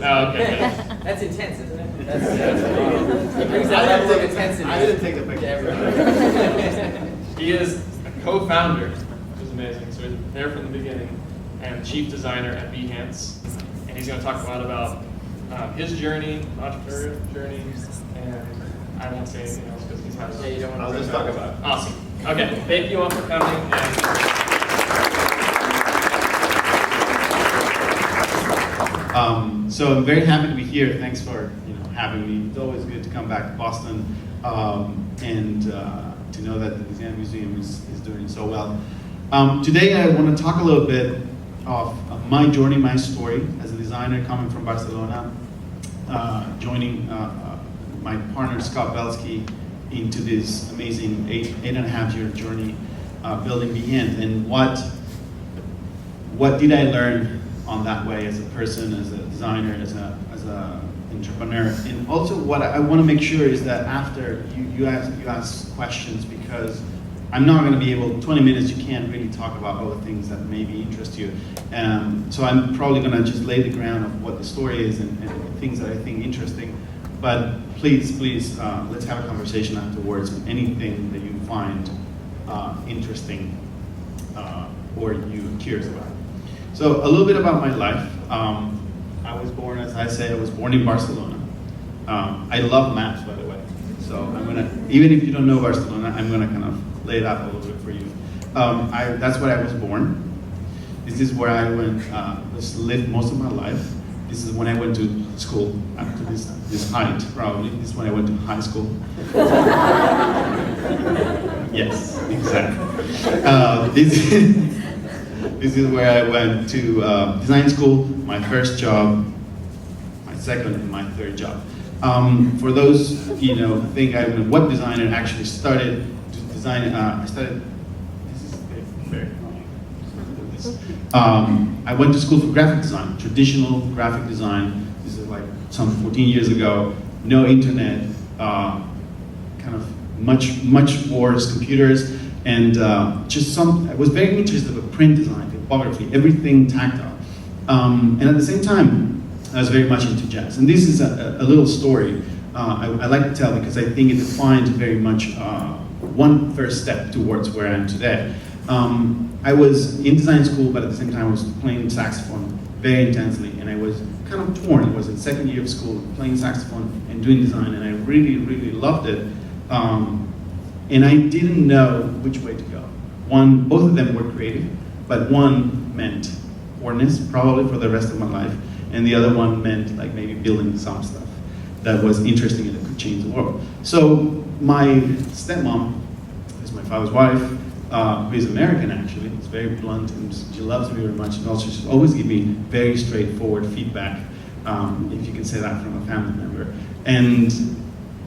Oh, okay. That's intense, isn't it? He brings that level of intensity. I didn't take the picture. He is a co-founder, which is amazing. So he's there from the beginning, and chief designer at Behance. And he's going to talk a lot about his journey, entrepreneurial journey, and I won't say anything else because he's not. Yeah, you don't want to. I'll just talk about it. Awesome. Okay, thank you all for coming. So I'm very happy to be here. Thanks for having me. It's always good to come back to Boston and to know that the Design Museum is doing so well. Today I want to talk a little bit of my journey, my story as a designer coming from Barcelona, joining my partner Scott Belsky into this amazing 8.5 year journey building Behance, and what did I learn on that way as a person, as a designer, as a entrepreneur. And also what I want to make sure is that after you ask questions, because I'm not going to be able, 20 minutes you can't really talk about all the things that maybe interest you. So I'm probably going to just lay the ground of what the story is and things that I think interesting. But please, let's have a conversation afterwards on anything that you find interesting or you're curious about. So a little bit about my life. I was born, as I say, I was born in Barcelona. I love maps, by the way. So I'm gonna, even if you don't know Barcelona, I'm gonna kind of lay it out a little bit for you. That's where I was born. This is where I went, lived most of my life. This is when I went to school, after this height, probably. This is when I went to high school. Yes, exactly. This is where I went to design school, my first job, my second and my third job. For those, think I'm a web designer, actually started to design, this is very I went to school for graphic design, traditional graphic design. This is like some 14 years ago, no internet, kind of much more computers, and I was very interested in print design, typography, everything tactile. And at the same time, I was very much into jazz. And this is a little story I like to tell because I think it defines very much one first step towards where I am today. I was in design school, but at the same time I was playing saxophone very intensely, and I was kind of torn. I was in second year of school playing saxophone and doing design, and I really, really loved it. And I didn't know which way to go. Both of them were creative, but one meant poorness, probably for the rest of my life, and the other one meant like maybe building some stuff that was interesting and that could change the world. So my stepmom is my father's wife, who is American actually. It's very blunt, and she loves me very much, and also she's always give me very straightforward feedback, if you can say that from a family member. And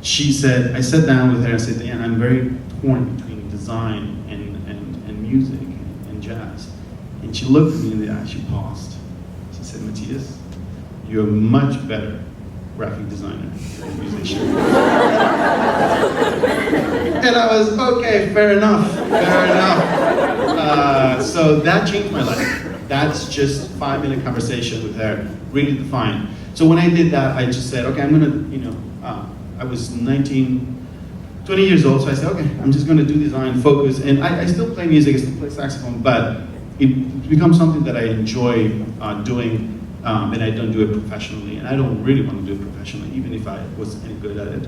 she said, I sat down with her and I said, Dan, I'm very torn between design and music and jazz. And she looked at me in the eye, she paused. She said, Matias, you're a much better graphic designer than a musician. And I was, okay, fair enough. So that changed my life. That's just 5-minute conversation with her, really defined. So when I did that, I just said, okay, I'm gonna, I was 20 years old, so I said, okay, I'm just gonna do design, focus, and I still play music, I still play saxophone, but it becomes something that I enjoy doing, and I don't do it professionally, and I don't really want to do it professionally, even if I was any good at it.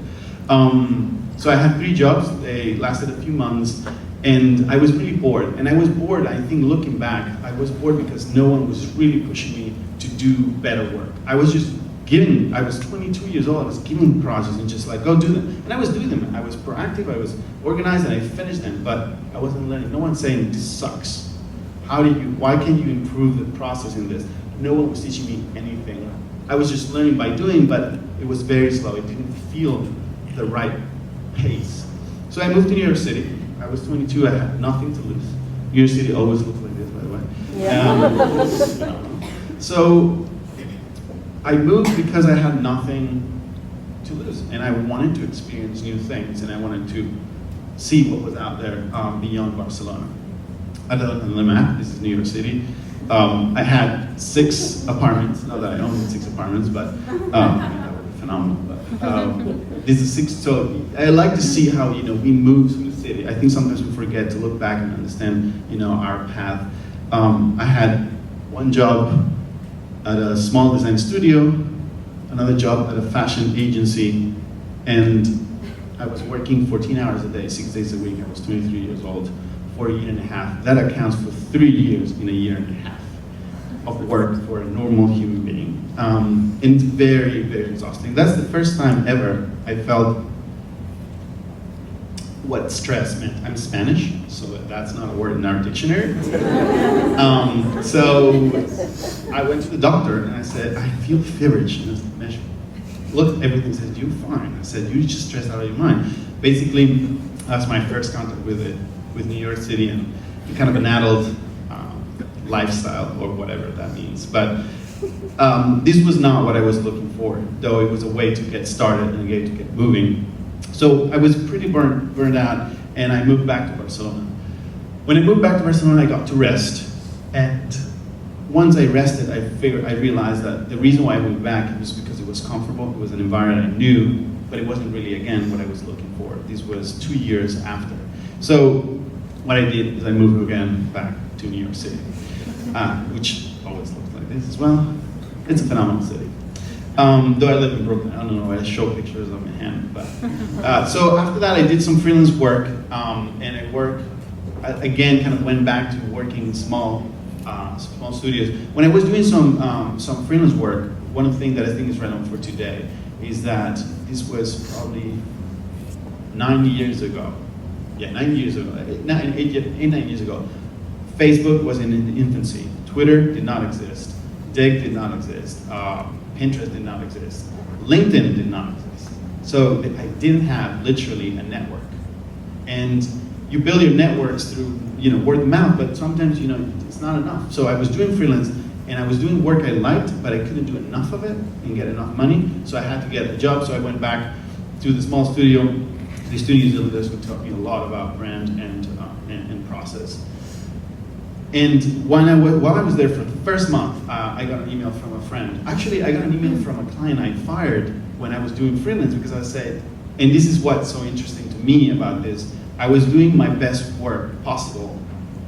So I had 3 jobs, they lasted a few months, and I was really bored. And I was bored, I think looking back, I was bored because no one was really pushing me to do better work. I was just I was 22 years old, I was giving projects and just like, go do them. And I was doing them, I was proactive, I was organized, and I finished them, but I wasn't learning. No one saying, this sucks. Why can't you improve the process in this? No one was teaching me anything. I was just learning by doing, but it was very slow. It didn't feel the right pace. So I moved to New York City. I was 22, I had nothing to lose. New York City always looks like this, by the way. Yeah. So I moved because I had nothing to lose, and I wanted to experience new things, and I wanted to see what was out there beyond Barcelona. I looked on the map, this is New York City, I had 6 apartments. Not that I owned 6 apartments, but that would be phenomenal. But this is 6. So I like to see how we move through the city. I think sometimes we forget to look back and understand our path. I had one job at a small design studio, another job at a fashion agency, and I was working 14 hours a day, 6 days a week. I was 23 years old for a year and a half. That accounts for 3 years in a year and a half of work for a normal human being. And it's very, very exhausting. That's the first time ever I felt what stress meant. I'm Spanish, so that's not a word in our dictionary. So I went to the doctor and I said, I feel feverish. And I said, look, everything says, you're fine. I said, you're just stressed out of your mind. Basically, that's my first contact with New York City and kind of an adult lifestyle, or whatever that means. But this was not what I was looking for, though it was a way to get started and a way to get moving. So I was pretty burned out, and I moved back to Barcelona. When I moved back to Barcelona, I got to rest. And once I rested, I realized that the reason why I moved back was because it was comfortable. It was an environment I knew, but it wasn't really, again, what I was looking for. This was 2 years after. So what I did is I moved again back to New York City, which always looks like this as well. It's a phenomenal city. Though I live in Brooklyn, I don't know, I show pictures of my hand. But so after that, I did some freelance work, and I again kind of went back to working in small studios. When I was doing some freelance work, one of the things that I think is relevant for today is that this was probably 9 years ago. Yeah, 9 years ago, 9 years ago. Facebook was in infancy. Twitter did not exist. Dig did not exist. Pinterest did not exist. LinkedIn did not exist. So I didn't have literally a network. And you build your networks through word of mouth, but sometimes it's not enough. So I was doing freelance, and I was doing work I liked, but I couldn't do enough of it and get enough money. So I had to get a job. So I went back to the small studio. The studios would taught me a lot about brand and process. And while I was there for the first month, I got an email from a friend. Actually, I got an email from a client I fired when I was doing freelance, because I said, and this is what's so interesting to me about this, I was doing my best work possible,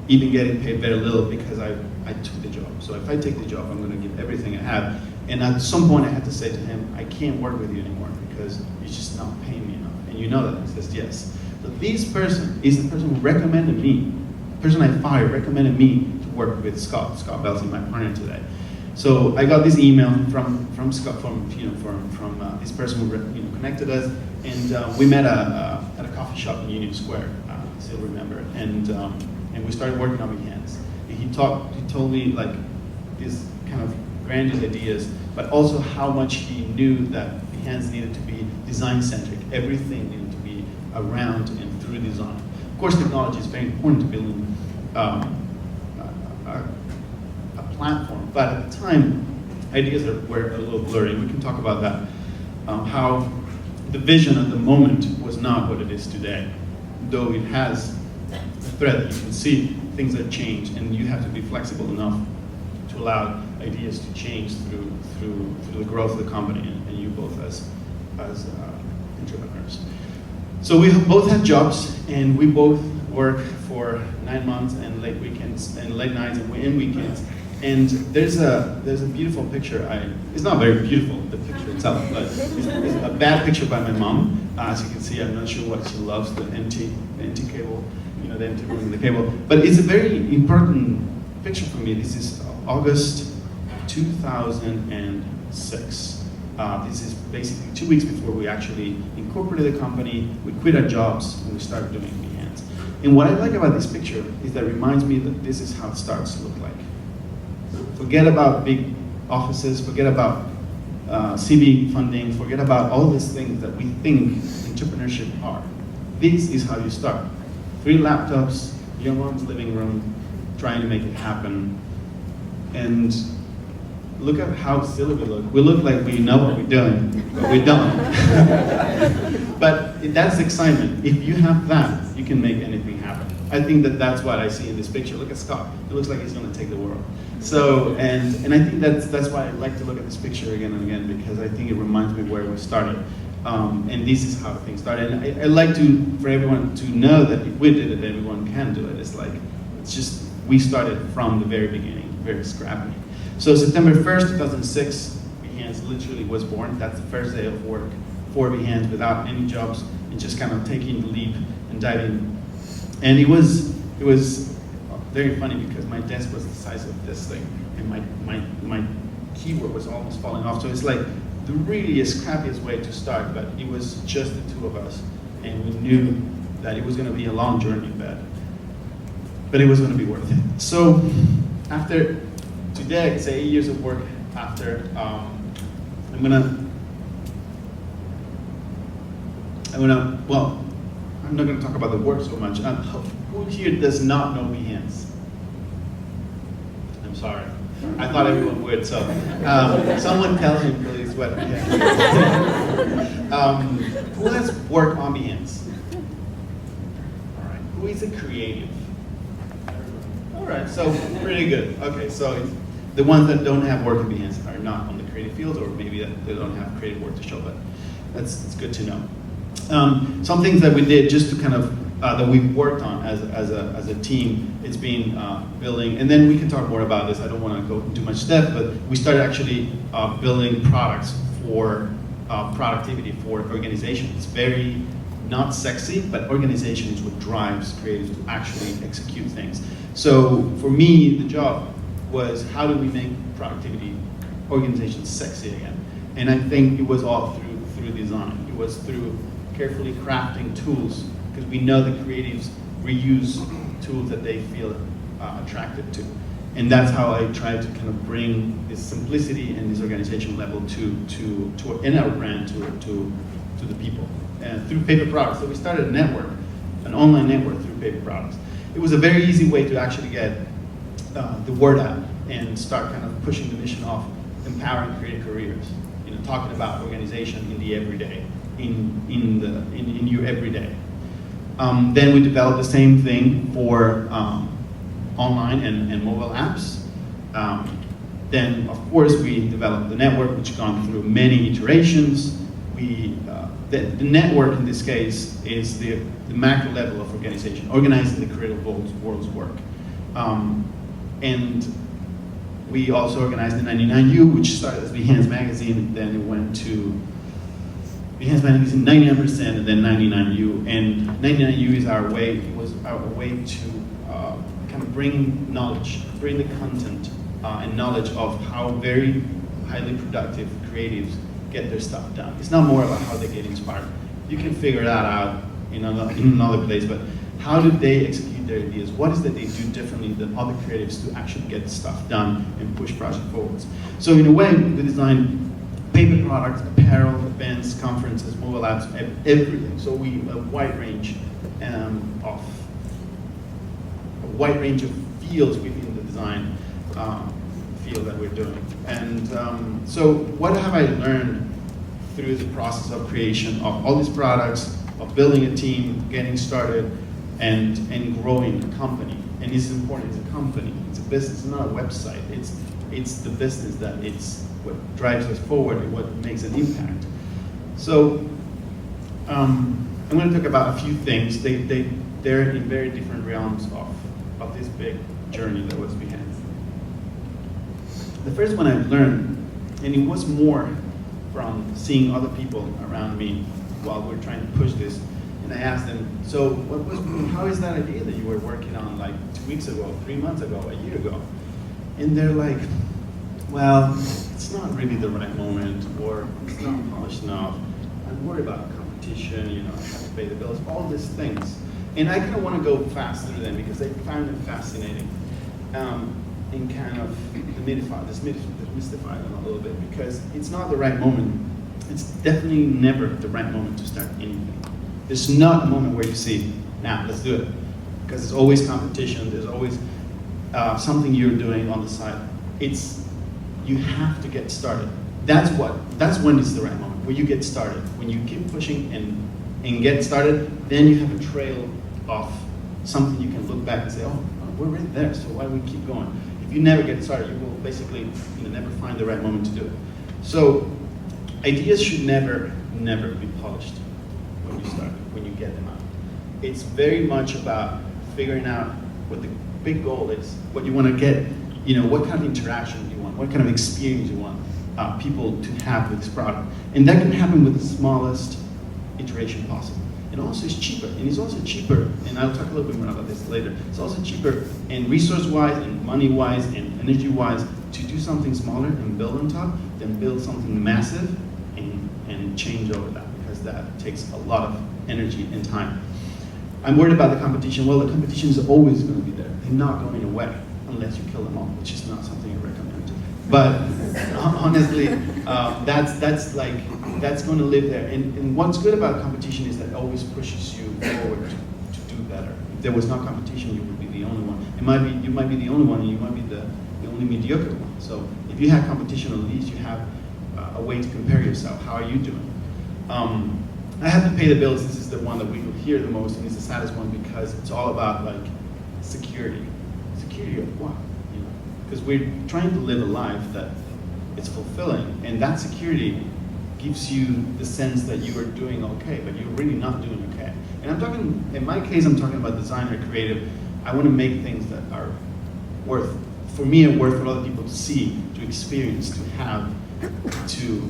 even getting paid very little, because I took the job. So if I take the job, I'm going to give everything I have. And at some point, I had to say to him, I can't work with you anymore because you're just not paying me enough. And you know that. He says, yes. So this person is the person who recommended me. The person I fired recommended me to work with Scott. Scott Belsey, my partner today. So I got this email from Scott, from this person who connected us, and we met at a coffee shop in Union Square. I still remember, and we started working on Behance. And he told me like these kind of grandiose ideas, but also how much he knew that Behance needed to be design-centric. Everything needed to be around and through design. Of course, technology is very important to building a platform, but at the time, ideas were a little blurry. We can talk about that. How the vision at the moment was not what it is today, though it has a thread that you can see things that change, and you have to be flexible enough to allow ideas to change through the growth of the company, and you both as entrepreneurs. So we both had jobs, and we both work for 9 months and late weekends and late nights and weekends. And there's a beautiful picture. It's not very beautiful, the picture itself, but it's a bad picture by my mom. As you can see, I'm not sure what she loves, the empty cable, the empty room, the cable. But it's a very important picture for me. This is August 2006. This is basically 2 weeks before we actually incorporated the company. We quit our jobs and we started doing Behance. And what I like about this picture is that it reminds me that this is how it starts to look like. Forget about big offices, forget about CV funding, forget about all these things that we think entrepreneurship are. This is how you start. 3 laptops, your mom's living room, trying to make it happen. And look at how silly we look. We look like we know what we're doing, but we don't. But that's excitement. If you have that, you can make anything happen. I think that that's what I see in this picture. Look at Scott. It looks like he's going to take the world. So, and I think that's why I like to look at this picture again and again, because I think it reminds me where we started. And this is how things started. And I like for everyone to know that if we did it, everyone can do it. It's just, we started from the very beginning, very scrappy. So September 1st, 2006, Behance literally was born. That's the first day of work for Behance without any jobs and just kind of taking the leap and diving. And it was very funny because my desk was the size of this thing and my keyboard was almost falling off. So it's like the really scrappiest way to start, but it was just the two of us. And we knew that it was going to be a long journey, but it was going to be worth it. So after today, it's 8 years of work after, well, I'm not going to talk about the work so much. Who here does not know Behance? I'm sorry. I thought everyone would, so someone tell me please what Behance is. Who has worked on Behance? All right. Who is a creative? All right, so pretty good. Okay, so the ones that don't have work in Behance are not on the creative field, or maybe that they don't have creative work to show, but that's good to know. Some things that we did just to kind of, that we've worked on as a team, it's been building, and then we can talk more about this, I don't want to go into much depth, but we started actually building products for productivity for organizations. It's very not sexy, but organization is what drives creatives to actually execute things. So for me, the job was how do we make productivity organizations sexy again? And I think it was all through design. It was through carefully crafting tools, because we know that creatives reuse tools that they feel attracted to. And that's how I tried to kind of bring this simplicity and this organization level to in our brand to the people. And through paper products. So we started a network, an online network through paper products. It was a very easy way to actually get the word out and start kind of pushing the mission of empowering creative careers. You know, talking about organization in the everyday, in your everyday. Then we developed the same thing for online and mobile apps. Then, of course, we developed the network, which gone through many iterations. The network in this case is the macro level of organization, organizing the creative world's work. And we also organized the 99U, which started as Behance Magazine, then it went to Behance Magazine 99%, and then 99U. And 99U is our way to kind of bring knowledge, bring the content and knowledge of how very highly productive creatives get their stuff done. It's not more about how they get inspired. You can figure that out in another place, but how do they execute their ideas? What is that they do differently than other creatives to actually get stuff done and push project forwards? So in a way, we designed paper products, apparel, events, conferences, mobile apps, everything. So we a wide range of fields within the design field that we're doing. And so what have I learned through the process of creation of all these products, of building a team, getting started, and growing a company? And it's important, it's a company, it's a business, it's not a website. It's the business that it's what drives us forward and what makes an impact. So I'm going to talk about a few things. They're in very different realms of this big journey that was Behance. The first one I learned, and it was more from seeing other people around me while we're trying to push this, and I asked them, so how is that idea that you were working on like 2 weeks ago, 3 months ago, a year ago? And they're like, well, it's not really the right moment, or it's not polished enough. I'm worried about competition, you know, I have to pay the bills, all these things. And I kind of want to go fast through them because I find them fascinating. And kind of demystify them a little bit, because it's not the right moment. It's definitely never the right moment to start anything. There's not a moment where you see, now let's do it. Because there's always competition, there's always something you're doing on the side. You have to get started. That's when it's the right moment, when you get started. When you keep pushing and get started, then you have a trail of something you can look back and say, oh, we're right there, so why do we keep going? If you never get started, you will basically never find the right moment to do it. So ideas should never be polished when you start, when you get them out. It's very much about figuring out what the big goal is, what you want to get, what kind of interaction you want, what kind of experience you want people to have with this product. And that can happen with the smallest iteration possible. And also it's cheaper, and it's also cheaper, and I'll talk a little bit more about this later. It's also cheaper and resource-wise and money-wise and energy-wise to do something smaller and build on top than build something massive and change over that, because that takes a lot of energy and time. I'm worried about the competition. Well, the competition is always going to be there. They're not going away unless you kill them all, which is not something I recommend. But honestly, that's going to live there. And what's good about competition is that it always pushes you forward to do better. If there was no competition, you would be the only one. You might be the only one, and you might be the only mediocre one. So if you have competition, at least you have a way to compare yourself. How are you doing? I have to pay the bills. This is the one that we will hear the most, and it's the saddest one because it's all about like security. Security of what? Because we're trying to live a life that is fulfilling, and that security gives you the sense that you are doing okay, but you're really not doing okay. And I'm talking, in my case, I'm talking about design or creative. I want to make things that are worth, for me, and worth for other people to see, to experience, to have, to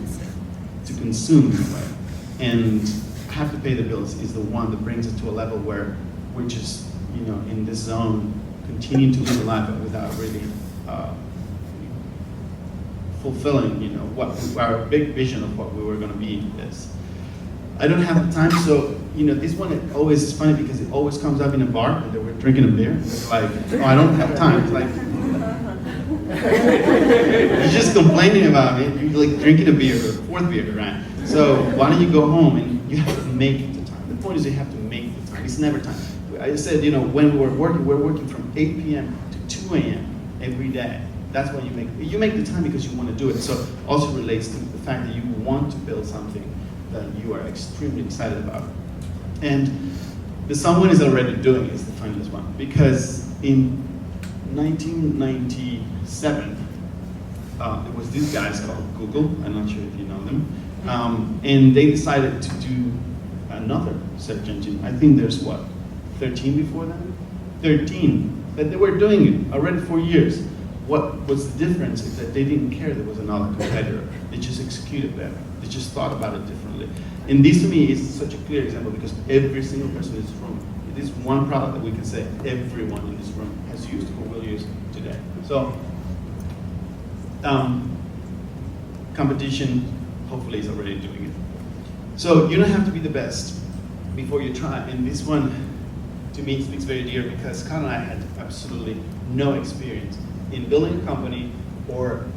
consume in a way. And have to pay the bills is the one that brings it to a level where we're just, in this zone, continuing to live a life without really fulfilling, what our big vision of what we were going to be is. I don't have the time, so this one it always is funny because it always comes up in a bar that we're drinking a beer. It's like, oh, I don't have time. It's like you're just complaining about it. You're like drinking a beer, the fourth beer, right? So why don't you go home and you have to make the time. The point is you have to make the time. It's never time. I said, when we're working from 8 p.m. to 2 a.m. every day. That's when you make the time because you want to do it. So also relates to the fact that you want to build something that you are extremely excited about. And the someone is already doing is the funniest one, because in 1997, there was these guys called Google. I'm not sure if you know them. And they decided to do another search engine. I think there's 13 before that? 13. But they were doing it already for years. What was the difference is that they didn't care there was another competitor. They just executed better. They just thought about it differently. And this to me is such a clear example because every single person in this room, it is one product that we can say everyone in this room has used or will use today. So, competition hopefully is already doing it. So you don't have to be the best before you try. And this one, to me, speaks very dear because Kyle and I had absolutely no experience in building a company, or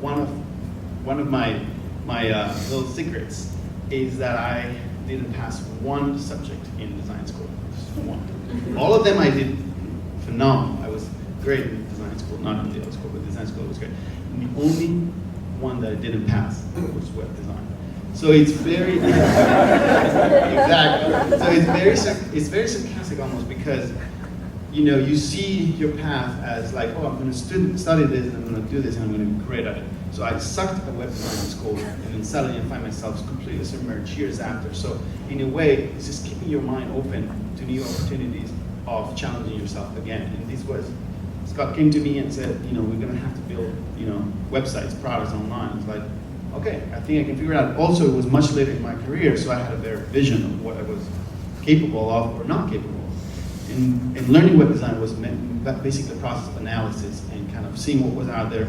one of my little secrets is that I didn't pass one subject in design school. Just one. All of them I did phenomenal. I was great in design school, not in the school, but design school was great. And the only one that I didn't pass was web design. So it's very exactly. So it's very sarcastic almost because you see your path as like, oh, I'm going to study this and I'm going to do this and I'm going to be great at it. So I sucked at web design in school and then suddenly I find myself completely submerged years after. So in a way, it's just keeping your mind open to new opportunities of challenging yourself again. And this was, Scott came to me and said, we're going to have to build, websites, products online. It's like, okay, I think I can figure it out. Also, it was much later in my career, so I had a better vision of what I was capable of or not capable of. And learning web design was basically a process of analysis and kind of seeing what was out there,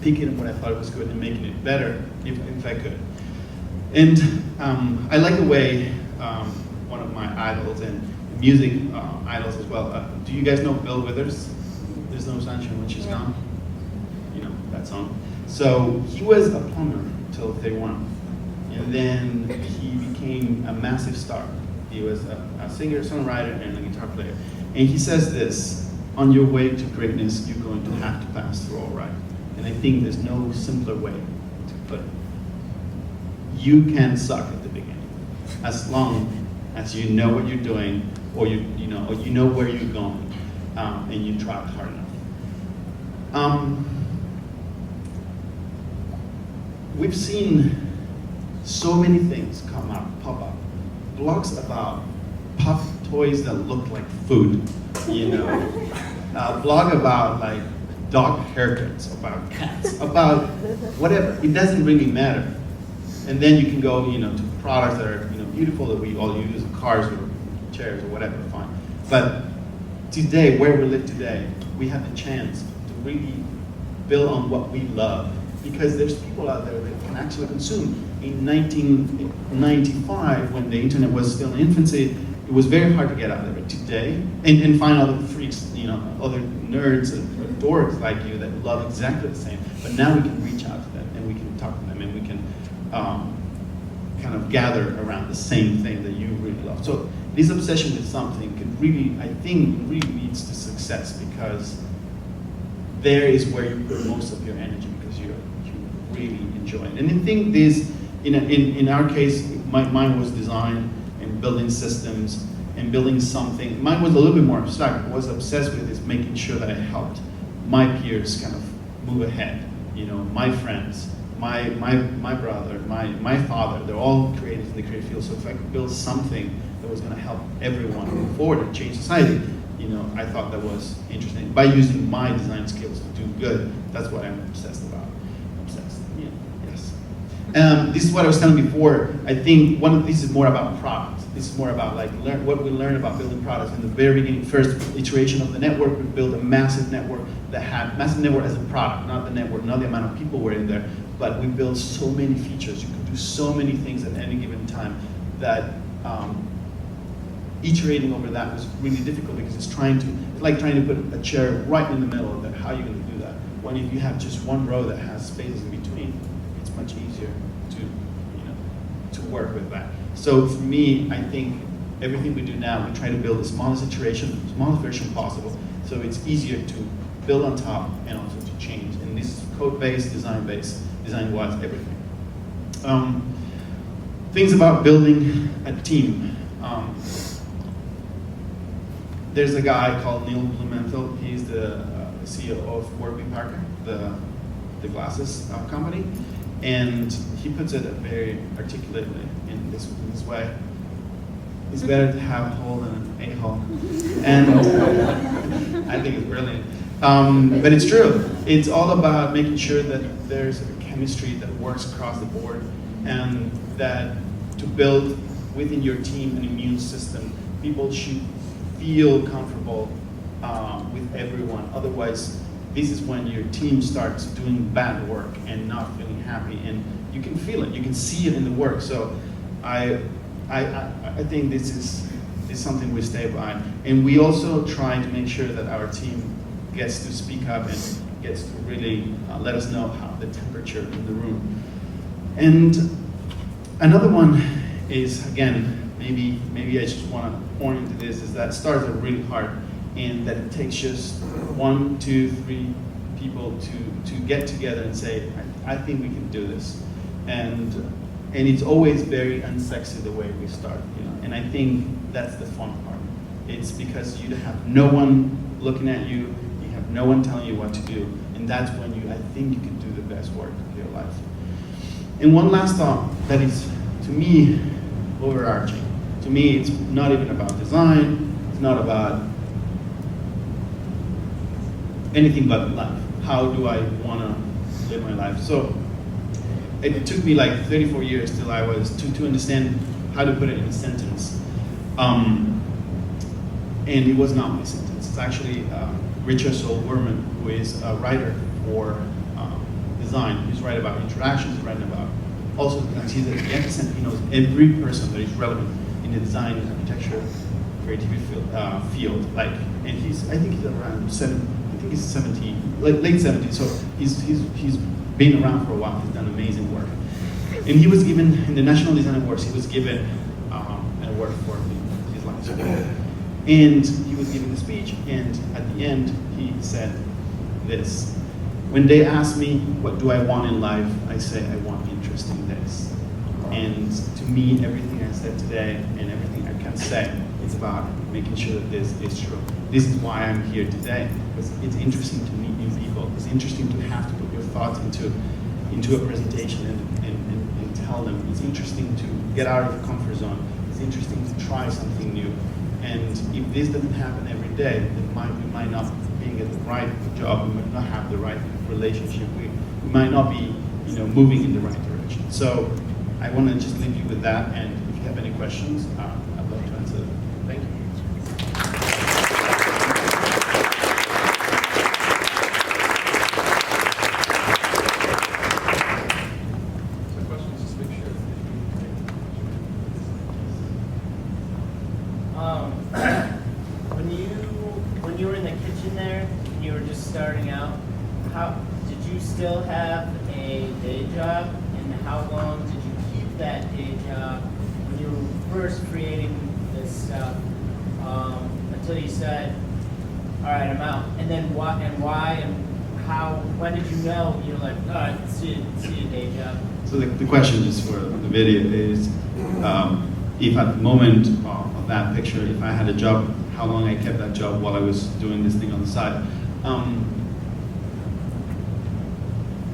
picking what I thought was good and making it better if I could. And I like the way one of my idols and music idols as well. Do you guys know Bill Withers? There's No Sunshine When She's Gone? That song. So he was a plumber until 31. And then he became a massive star. He was a singer, songwriter, and a guitar player. And he says this, on your way to greatness, you're going to have to pass through all right. And I think there's no simpler way to put it. You can suck at the beginning, as long as you know what you're doing, or you know where you're going, and you try hard enough. We've seen so many things pop up. Blogs about puff toys that look like food, blog about like dog haircuts, about cats, about whatever. It doesn't really matter. And then you can go, to products that are, beautiful that we all use, cars or chairs or whatever, fine. But today, where we live today, we have the chance to really build on what we love, because there's people out there that can actually consume. In 1995, when the internet was still in infancy, it was very hard to get out there. But today, and find other freaks, other nerds and dorks like you that love exactly the same. But now we can reach out to them, and we can talk to them, and we can kind of gather around the same thing that you really love. So this obsession with something could really, I think, really leads to success, because there is where you put most of your energy, because you really enjoy it. And I think this, in our case, mine was design and building systems and building something. Mine was a little bit more abstract. What I was obsessed with is making sure that I helped my peers kind of move ahead. My friends, my brother, my father, they're all creatives in the creative field. So if I could build something that was going to help everyone move forward and change society, I thought that was interesting. By using my design skills to do good, that's what I'm obsessed about. Obsessed, yeah, yes. This is what I was telling before. I think this is more about product. This is more about what we learn about building products. In the very beginning, first iteration of the network, we built a massive network that had massive network as a product, not the network, not the amount of people were in there, but we built so many features. You could do so many things at any given time that iterating over that was really difficult, because it's like trying to put a chair right in the middle of that. How are you going to do that? When if you have just one row that has spaces in between, it's much easier to work with that. So for me, I think everything we do now, we try to build the smallest version possible, so it's easier to build on top and also to change. And this is code-based, design-based, design-wise, everything. Things about building a team. There's a guy called Neil Blumenthal. He's the CEO of Warby Parker, the glasses company, and he puts it very articulately in this way. It's better to have a hole than an a-hole, and I think it's brilliant. But it's true. It's all about making sure that there's a chemistry that works across the board, and that to build within your team an immune system, people should feel comfortable with everyone. Otherwise, this is when your team starts doing bad work and not feeling happy, and you can feel it, you can see it in the work. So I think this is something we stay by. And we also try to make sure that our team gets to speak up and gets to really let us know how the temperature in the room. And another one is, again, maybe I just want to point into this, is that starts are really hard, and that it takes just 1, 2, 3 people to get together and say, I think we can do this. And it's always very unsexy the way we start, and I think that's the fun part. It's because you have no one looking at you, you have no one telling you what to do, and that's when I think you can do the best work of your life. And one last thought that is, to me, overarching. To me, it's not even about design, it's not about anything but life. How do I want to live my life? So it took me like 34 years till I was to understand how to put it in a sentence. And it was not my sentence. It's actually Richard Solwerman, who is a writer for design. He's writing about interactions, he's writing about also, he's at the epicenter, he knows every person that is relevant in the design, architecture, creativity field. And I think he's around 70, like late 70s. So he's been around for a while. He's done amazing work. And he was given, in the National Design Awards, he was given an award for his life. And he was giving the speech, and at the end, he said this: when they ask me, what do I want in life, I say, I want interesting days. And to me, everything I said today and everything I can say is about making sure that this is true. This is why I'm here today, because it's interesting to meet new people. It's interesting to have to put your thoughts into a presentation and tell them. It's interesting to get out of the comfort zone. It's interesting to try something new. And if this doesn't happen every day, then we might not be at the right job, we might not have the right relationship, we might not be moving in the right direction. So I want to just leave you with that, and if you have any questions, I'd love to answer them. Thank you. So questions, just make sure. When you were in the kitchen there, and you were just starting out, how did you still have a day job, and how long did you keep that day job when you were first creating this stuff until you said, all right, I'm out? And then why and how? When did you know you're like, all right, see a day job? So the question just for the video is, if at the moment of that picture, if I had a job, how long I kept that job while I was doing this thing on the side.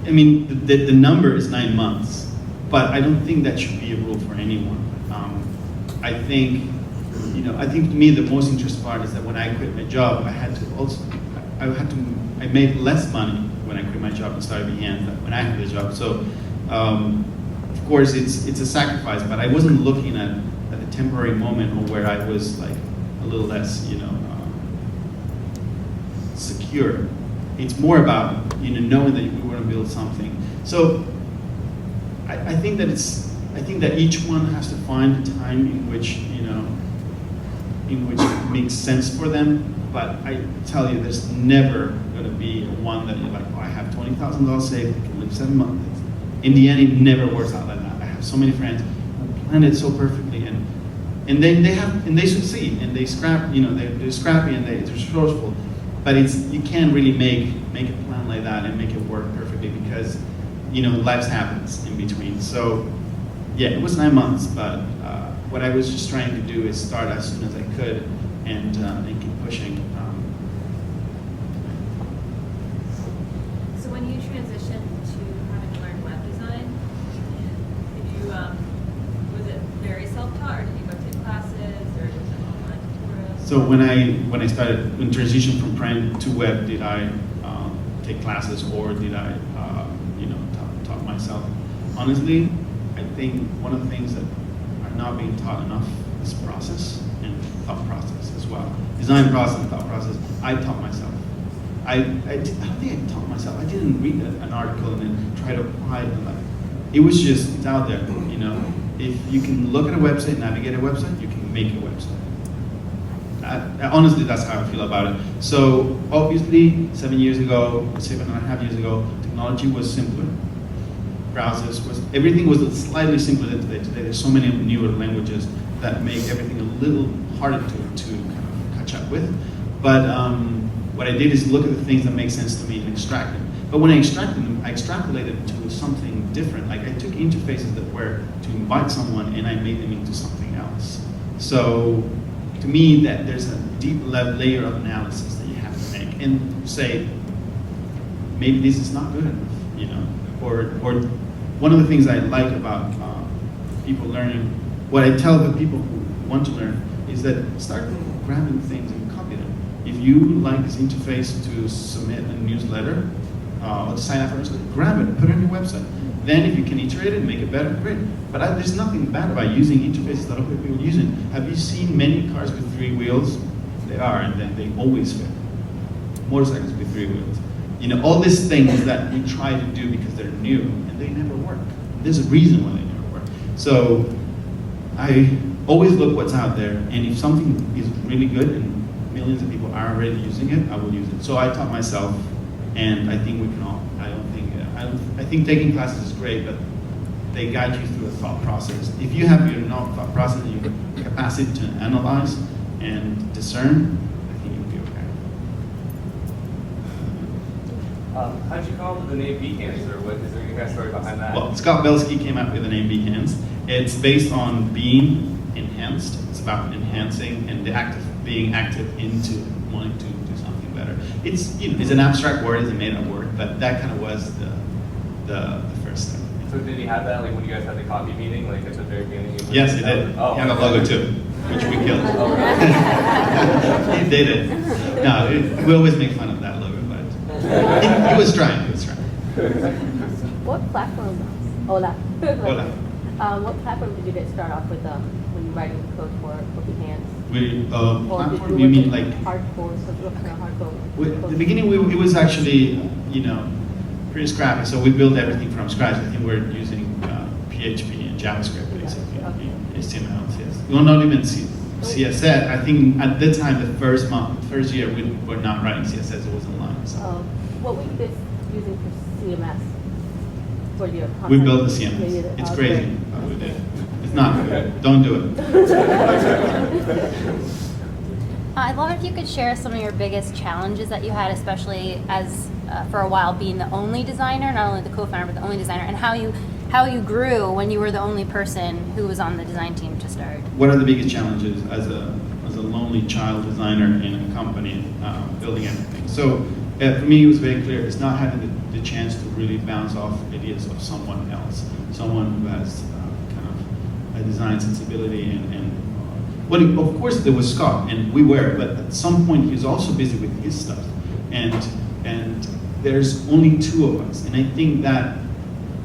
I mean, the number is 9 months, but I don't think that should be a rule for anyone. I think to me the most interesting part is that when I quit my job, I made less money when I quit my job and started Behance than when I had the job. So, of course, it's a sacrifice, but I wasn't looking at the temporary moment or where I was like a little less, secure. It's more about knowing that we want to build something. So I think that each one has to find a time in which it makes sense for them. But I tell you, there's never going to be one that you're like, oh, I have $20,000 saved, I can live 7 months. In the end, it never works out like that. I have so many friends who plan it so perfectly, and they succeed, and they scrap, they're scrappy and they're resourceful. But you can't really make a plan like that and make it work perfectly because life happens in between. So yeah, it was 9 months, but what I was just trying to do is start as soon as I could and keep pushing. So when you transitioned to having to learn web design, was it very self-taught, or did you go take classes, or was it online tutorials? So when transition from print to web, did I take classes or did I, taught myself? Honestly, I think one of the things that are not being taught enough is process and thought process as well. Design process and thought process, I taught myself. I don't think I taught myself. I didn't read an article and then try to apply it. It was just, it's out there, If you can look at a website, navigate a website, you can make a website. Honestly, that's how I feel about it. So obviously, 7.5 years ago, technology was simpler. Browsers everything was slightly simpler than today. Today, there's so many newer languages that make everything a little harder to kind of catch up with. But what I did is look at the things that make sense to me and extract them. But when I extracted them, I extrapolated to something different. Like I took interfaces that were to invite someone and I made them into something else. So to me, that there's a deep layer of analysis that you have to make and say, maybe this is not good enough, Or one of the things I like about people learning, what I tell the people who want to learn is that start grabbing things and copy them. If you like this interface to submit a newsletter or to sign up for a newsletter, grab it, put it on your website. Then if you can iterate it, make it better, great. But there's nothing bad about using interfaces that other people are using. Have you seen many cars with 3 wheels? They are, and then they always fail. Motorcycles with 3 wheels. All these things that we try to do because they're new, and they never work. There's a reason why they never work. So I always look what's out there, and if something is really good and millions of people are already using it, I will use it. So I taught myself, and I think we can all. I think taking classes is great, but they guide you through a thought process. If you have your thought process and your capacity to analyze and discern, I think you'll be okay. How'd you come up with the name Behance, or what is there any kind of story behind that? Well, Scott Belsky came up with the name Behance, It's based on being enhanced. It's about enhancing and the act of being active into wanting to do something better. It's it's an abstract word, it's a made-up word, but that kind of was the first step. So did he have that like when you guys had the coffee meeting, like at the very beginning? Yes, he did. Oh, He had a logo too, which we killed. Oh, really? He did it. No, we always make fun of that logo, but he was trying. He was trying. What platform? Hola. Hola. What platform did you get started off with when you were writing code for Behance? We Or did platform. You mean like? hardcore? What kind of hardcore? At the beginning, it was actually pretty scrappy. So we built everything from scratch. I think we're using PHP and JavaScript basically, Okay. HTML, CSS. Well, not even CSS. I think at the time, the first year, we were not writing CSS. It was online. So What were you guys using for CMS? For your we content? built the CMS. Yeah, It's okay. crazy. But we did. It's not good. Don't do it. I'd love if you could share some of your biggest challenges that you had, especially as for a while being the only designer, not only the co-founder but the only designer, and how you grew when you were the only person who was on the design team to start. What are the biggest challenges as a lonely child designer in a company building everything? So for me, it was very clear. It's not having the chance to really bounce off ideas of someone else, someone who has kind of a design sensibility well, of course there was Scott, and we were, but at some point he was also busy with his stuff, and there's only two of us, and I think that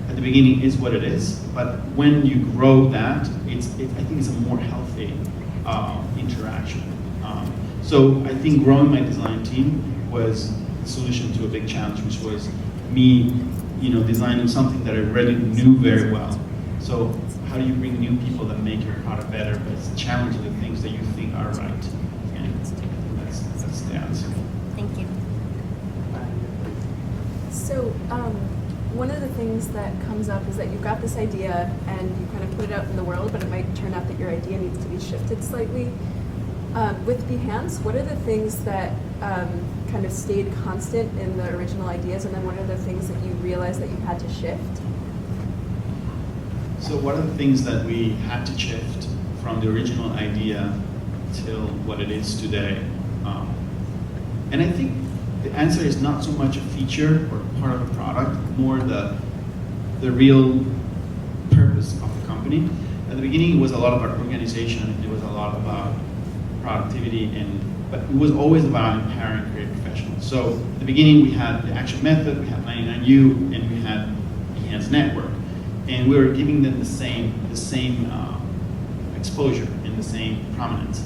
at the beginning is what it is, but when you grow that, I think it's a more healthy interaction. So I think growing my design team was the solution to a big challenge, which was me, designing something that I already knew very well. So how do you bring new people that make your product better, but it's challenging the things that you think are right? And that's the answer. Thank you. So one of the things that comes up is that you've got this idea and you kind of put it out in the world, but it might turn out that your idea needs to be shifted slightly. With Behance, what are the things that kind of stayed constant in the original ideas, and then what are the things that you realized that you had to shift? So what are the things that we had to shift from the original idea till what it is today? And I think the answer is not so much a feature or part of a product, more the real purpose of the company. At the beginning, it was a lot about organization. It was a lot about productivity, but it was always about empowering creative professionals. So at the beginning, we had the action method, we had 99U, and we had Behance Network. And we were giving them the same exposure and the same prominence.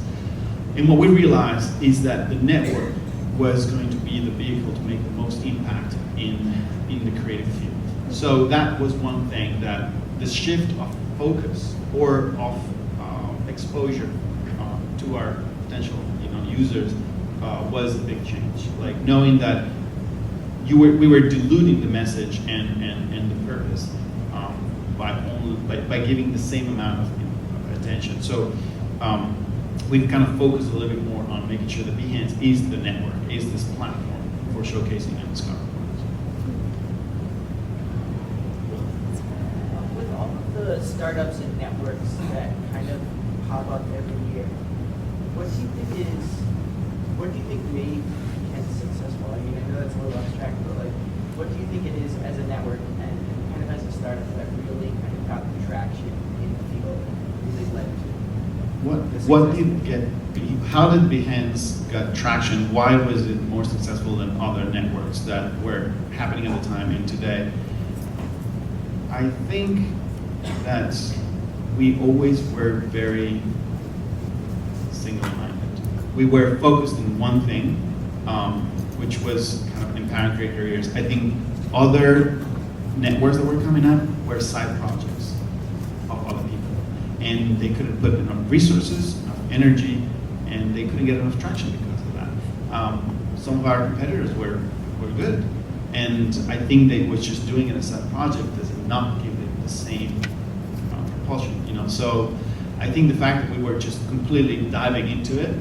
And what we realized is that the network was going to be the vehicle to make the most impact in the creative field. So that was one thing, that the shift of focus or of exposure to our potential users was a big change. Like knowing that we were diluting the message and the purpose by giving the same amount of attention. So we've kind of focused a little bit more on making sure that Behance is the network, is this platform for showcasing and discovering. With all of the startups and networks that kind of pop up every year, what do you think made Behance successful? I mean, I know that's a little abstract, but like, what do you think it is as a network and kind of as a startup that really kind of got the traction in the field and really led to How did Behance get traction? Why was it more successful than other networks that were happening at the time and today? I think that we always were very single-minded. We were focused on one thing, which was kind of empowering creative careers. I think other networks that were coming up were side projects of other people. And they couldn't put enough resources, enough energy, and they couldn't get enough traction because of that. Some of our competitors were good. And I think they was just doing it as a project does not give it the same propulsion, So I think the fact that we were just completely diving into it,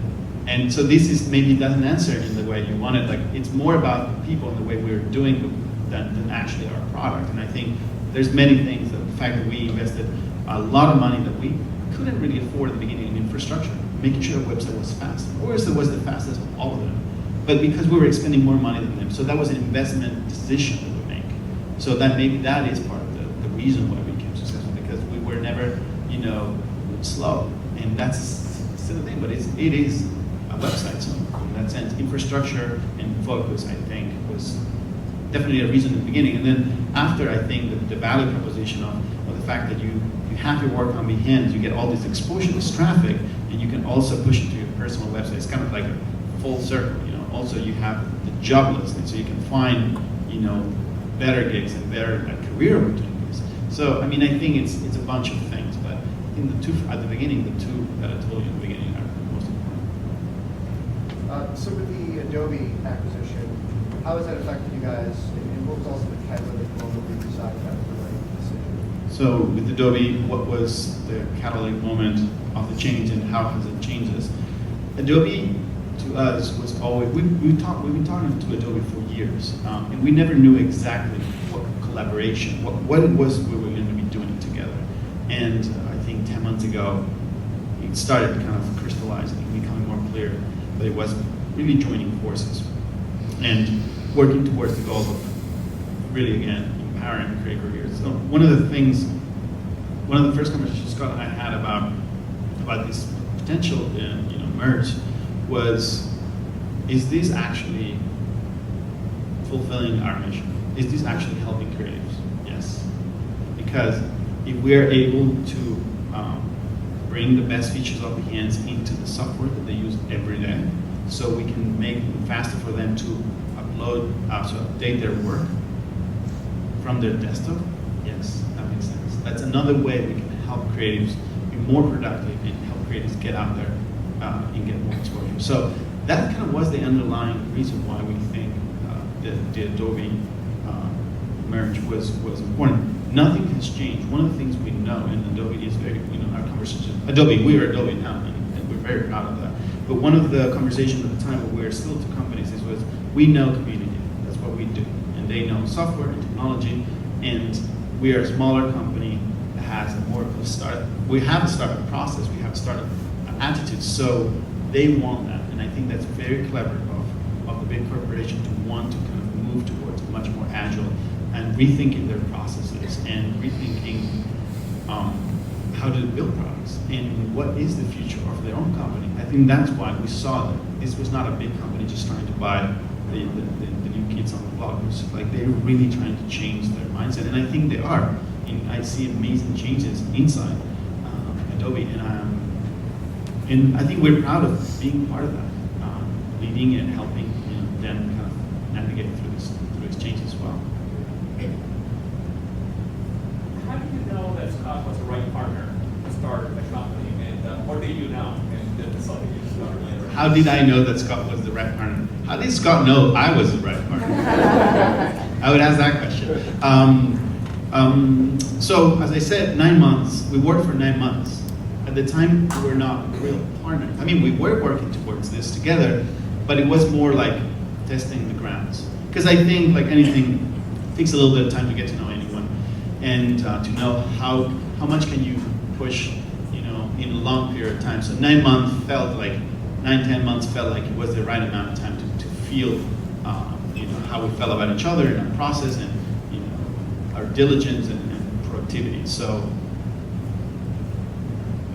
and so this is maybe doesn't answer in the way you wanted. Like it's more about the people and the way we were doing than actually our product. And I think there's many things. The fact that we invested a lot of money that we couldn't really afford at the beginning in infrastructure, making sure the website was fast. Of course, it was the fastest of all of them, but because we were expending more money than them, so that was an investment decision that we make. So that maybe that is part of the reason why we became successful, because we were never, slow, and that's still the thing. But it is a website, so in that sense, infrastructure and focus, I think, was definitely a reason in the beginning. And then after, I think the value proposition of the fact that you have your work on Behance, you get all this exposure, this traffic, and you can also push it to your personal website. It's kind of like a full circle. Also, you have the job listing, so you can find, better gigs and better career opportunities. So, I think it's a bunch of things, but I think the two at the beginning, the two that I told you at the beginning are most important. So with the Adobe acquisition, how has that affected you guys? And what was also the catalytic moment where you decided that was the right decision? So with Adobe, what was the catalytic moment of the change, and how has it changed us? Adobe, to us, was always, we've been talking to Adobe for years, and we never knew exactly what collaboration, what it was we were going to be doing together. And I think 10 months ago, it started kind of crystallizing and becoming more clear that it was really joining forces and working towards the goal of really, again, empowering creative careers. So one of the first conversations Scott and I had about this potential merge was, is this actually fulfilling our mission? Is this actually helping creatives? Yes. Because if we're able to bring the best features of Behance into the software that they use every day, so we can make it faster for them to update their work from their desktop, yes, that makes sense. That's another way we can help creatives be more productive and help creatives get out there and get more exposure. So that kind of was the underlying reason why we think the Adobe merge was important. Nothing has changed. One of the things we know, and Adobe is very, our conversation, we are Adobe now, and we're very proud of that. But one of the conversations at the time when we were still two companies was, we know community, that's what we do. And they know software and technology, and we are a smaller company that has more of a startup. We have a startup process, we have a startup attitude, so they want that. And I think that's very clever of the big corporation to want to kind of move towards much more agile and rethinking their processes and rethinking how to build products and what is the future of their own company. I think that's why we saw that this was not a big company just trying to buy the new kids on the block. It was like they're really trying to change their mindset, and I think they are. And I see amazing changes inside Adobe, and I think we're proud of being part of that, leading and helping them kind of navigate through this change as well. How do you know that Scott was the right partner to start the company, and what do you know? And that's something you discovered later. How did I know that Scott was the right partner? How did Scott know I was the right partner? I would ask that question. So, as I said, 9 months. We worked for 9 months. At the time, we were not real partners. We were working towards this together, but it was more like testing the grounds. Because I think, like anything, it takes a little bit of time to get to know anyone, and to know how much can you push, in a long period of time. So 9 months felt like 9-10 months felt like it was the right amount of time to feel, how we felt about each other and our process and our diligence and productivity. So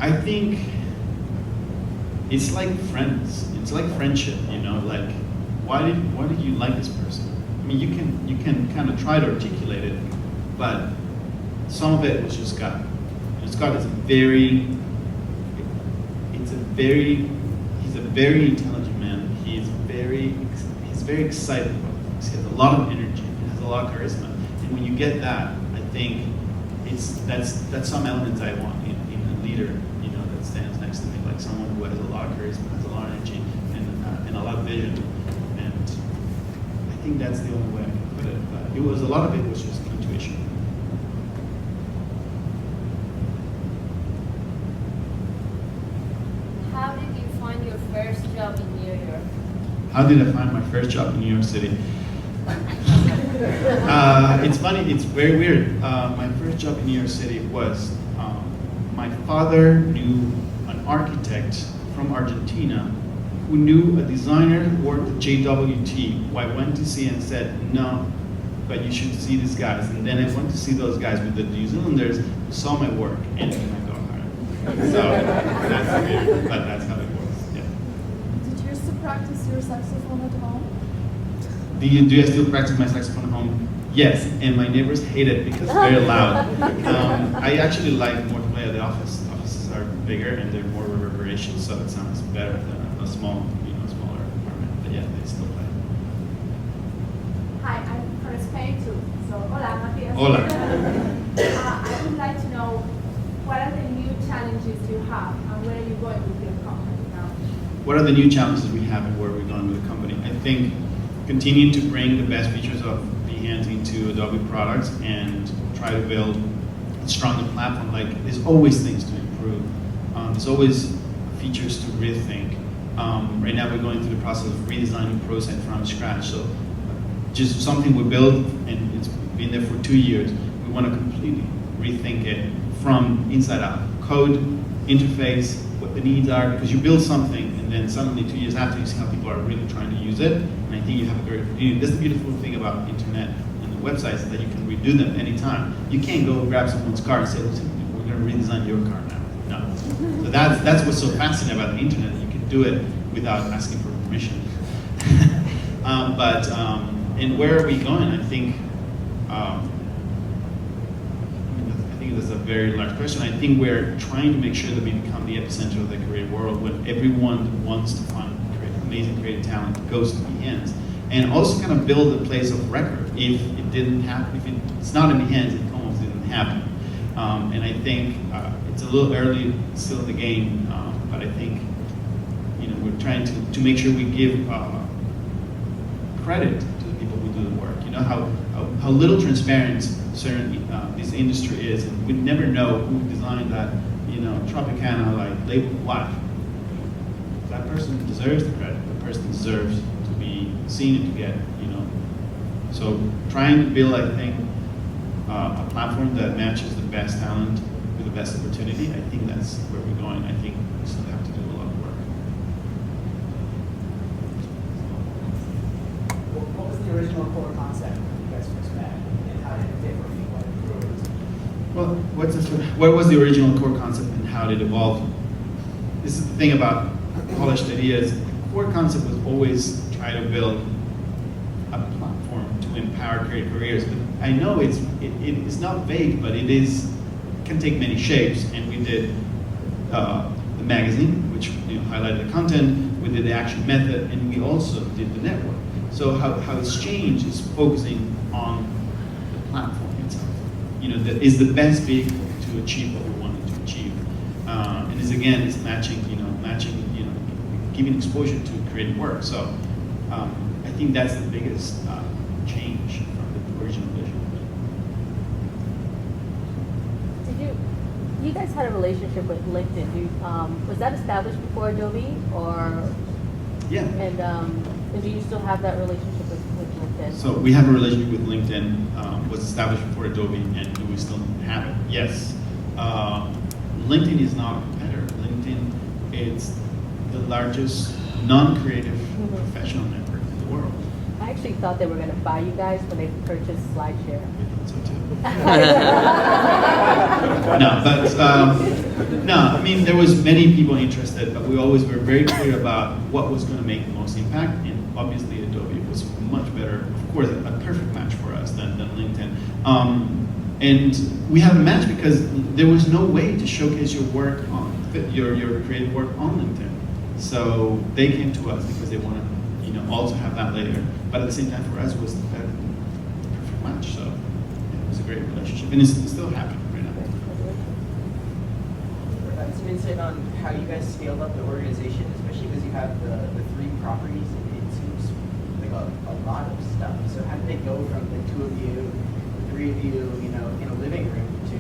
I think it's like friends. It's like friendship. Like why did you like this person? You can kind of try to articulate it, but some of it was just gut. Scott is he's a very intelligent man. He's very excited about things. He has a lot of energy. He has a lot of charisma. And when you get that, I think that's some elements I want in a leader, that stands next to me, like someone who has a lot of charisma, has a lot of energy, and a lot of vision. And I think that's the only way I can put it. But a lot of it was just intuition. How did you find your first job in New York? How did I find my first job in New York City? It's funny, it's very weird. My first job in New York City was father knew an architect from Argentina who knew a designer who worked at JWT, who I went to see and said, no, but you should see these guys. And then I went to see those guys with the New Zealanders who saw my work and I got hired. So that's how it works. Yeah. Did you used to practice your saxophone at home? Do I still practice my saxophone at home? Yes, and my neighbors hate it because it's very loud. I actually like more to play at the office. Offices are bigger and they're more reverberation, so it sounds better than a small, smaller apartment. But yeah, they still play. Hi, I'm from Spain too. So, hola, Matias. Hola. I would like to know what are the new challenges you have and where are you going with your company now? What are the new challenges we have and where we're going with the company? I think continuing to bring the best features of Behance into Adobe products and try to build a stronger platform. Like, there's always things to improve. There's always features to rethink. Right now we're going through the process of redesigning ProSite from scratch. So just something we built and it's been there for 2 years, we want to completely rethink it from inside out. Code, interface, what the needs are, because you build something and then suddenly 2 years after you see how people are really trying to use it, and I think you have a great opportunity. That's the beautiful thing about internet and the websites, is that you can redo them anytime. You can't go grab someone's car and say, listen, we're going to redesign your car now. No. So that's what's so fascinating about the internet. You can do it without asking for permission. And where are we going? I think that's a very large question. I think we're trying to make sure that we become the epicenter of the creative world, when everyone who wants to find amazing creative talent goes to Behance, and also kind of build a place of record. If it didn't happen, if it's not in Behance, it almost didn't happen. And I think it's a little early still in the game, but I think we're trying to make sure we give credit to the people who do the work. You know how little transparent certain this industry is, and we never know who designed that Tropicana label. Why? That person deserves the credit. The person deserves to be seen and to get So trying to build, I think, a platform that matches the best talent with the best opportunity. I think that's where we're going. I think we still have to do a lot of work. What was the original core concept when you guys first met, and how did it differ from what it grew? Well, what was the original core concept and how did it evolve? This is the thing about polished ideas. The core concept was always try to build a platform to empower creative careers. But I know it's not vague, but it can take many shapes. And we did the magazine, which highlighted the content. We did the action method, and we also did the network. So how it's changed is focusing on the platform itself. That is the best vehicle to achieve what we wanted to achieve. And it's matching, giving exposure to creative work. So I think that's the biggest change from the original vision. You guys had a relationship with LinkedIn. Was that established before Adobe, or? Yeah. And do you still have that relationship with LinkedIn? So we have a relationship with LinkedIn. Was established before Adobe, and do we still have it? Yes. LinkedIn is not a competitor. LinkedIn is the largest non-creative professional network in the world. I actually thought they were going to buy you guys when they purchased SlideShare. I thought so too. No, there was many people interested, but we always were very clear about what was going to make the most impact, and obviously Adobe was much better, of course, a perfect match for us than LinkedIn. And we had a match because there was no way to showcase your work your creative work on LinkedIn. So they came to us because they wanted also have that later. But at the same time, for us, it was the perfect match. So it was a great relationship, and it's still happening right now. Some insight on how you guys scaled up the organization, especially because you have the 3 properties. It seems like a lot of stuff. So how did they go from the 2 of you, the 3 of you, in a living room to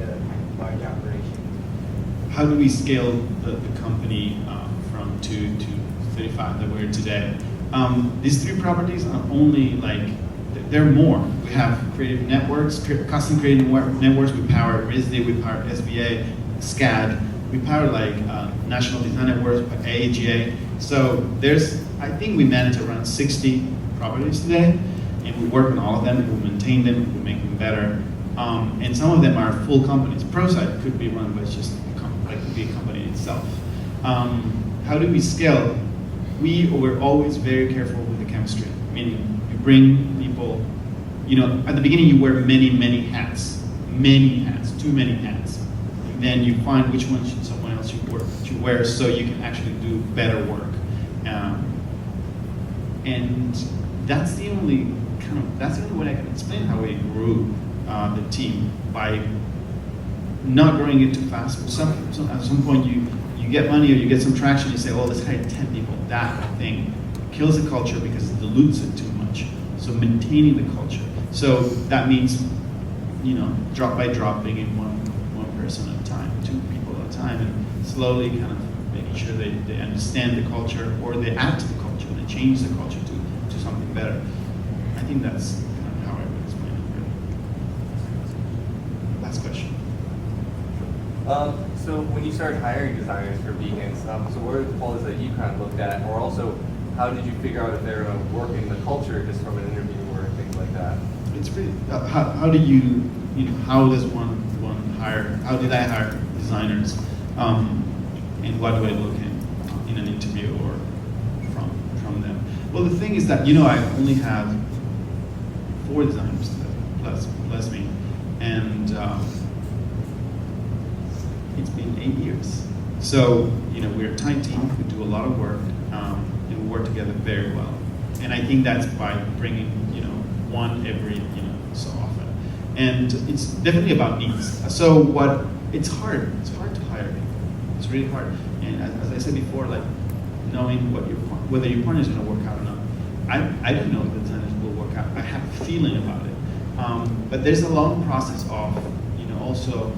the kind of large operation? How do we scale the company from 2 to 35 that we're today? These 3 properties are only they're more. We have creative networks, custom creative networks. We power RISD, we power SVA. SCAD. We power like National Design Awards, AAGA. So I think we manage around 60 properties today, and we work on all of them, we maintain them, we make them better. And some of them are full companies. ProSite could be run by just could be a company itself. How do we scale? We're always very careful with the chemistry, meaning you bring people, at the beginning you wear many hats, too many hats. And then you find which one should someone else should wear so you can actually do better work. And that's the only way I can explain how we grew the team, by not growing it too fast. At some point you get money or you get some traction, you say, oh, let's hire 10 people. That thing kills the culture because it dilutes it too much. So maintaining the culture. So that means, drop by drop, bringing one person at a time, 2 people at a time, and slowly kind of making sure they understand the culture, or they add to the culture, they change the culture to something better. I think that's kind of how I would explain it, really. Last question. So when you started hiring designers for Behance, so what are the qualities that you kind of looked at, or also how did you figure out if they're going to work in the culture just from an interview or things like that? It's really how do you how does one hire? How did I hire designers? And what do I look in an interview or from them? Well, the thing is that I only have 4 designers plus me, and it's been 8 years. So we're a tight team. We do a lot of work, and we work together very well. And I think that's by bringing one every so often. And it's definitely about needs. So it's hard to hire people. It's really hard. And as I said before, like knowing whether your partner is going to work out or not. I don't know if the designers will work out. I have a feeling about it. But there's a long process of also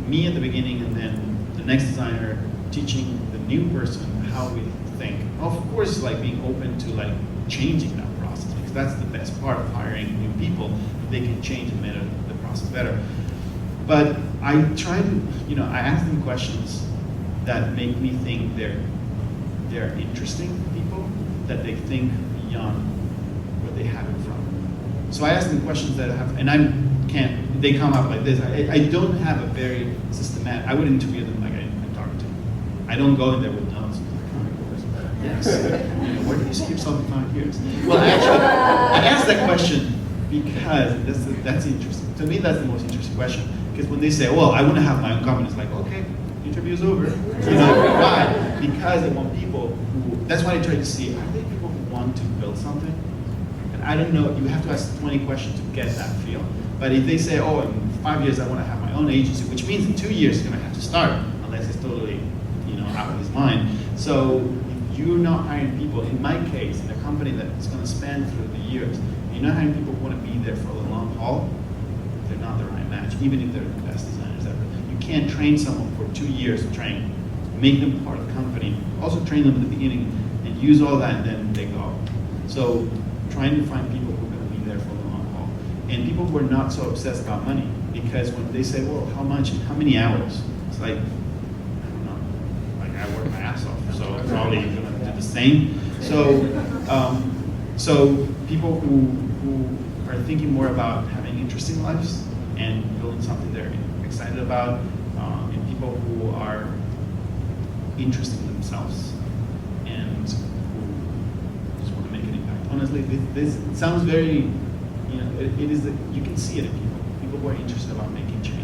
me at the beginning, and then the next designer teaching the new person how we think. Of course, like being open to like changing that process, because that's the best part of hiring new people. They can change and make the process better. But I try to, I ask them questions that make me think they're interesting people, that they think beyond where they have it from. So I ask them questions that have, and they come up like this. I don't have a very systematic, I would interview them like I talk to. I don't go in there with notes. Yes. Where did you skip something 5 years? Well, actually, I asked that question because that's interesting. To me, that's the most interesting question. Because when they say, well, I want to have my own company, it's like, okay, interview's over. Why? Because they want people who, that's why I try to see, are they people who want to build something? And I don't know, you have to ask 20 questions to get that feel. But if they say, oh, in 5 years I want to have my own agency, which means in 2 years he's going to have to start, unless he's totally, out of his mind. So if you're not hiring people, in my case, in a company that is going to span through the years, you're not hiring people who want to be there for the long haul, they're not the right match, even if they're the best designers ever. You can't train someone for 2 years to train, make them part of the company, also train them at the beginning, and use all that, and then they go. So trying to find people who are going to be there for the long haul. And people who are not so obsessed about money, because when they say, well, how much, how many hours? It's like, I don't know, like I work my ass off, so I'm probably going to do the same. So people who are thinking more about having interesting lives and building something they're excited about, and people who are interested in themselves and who just want to make an impact. Honestly, this sounds very, it is. You can see it in people. People who are interested about making change.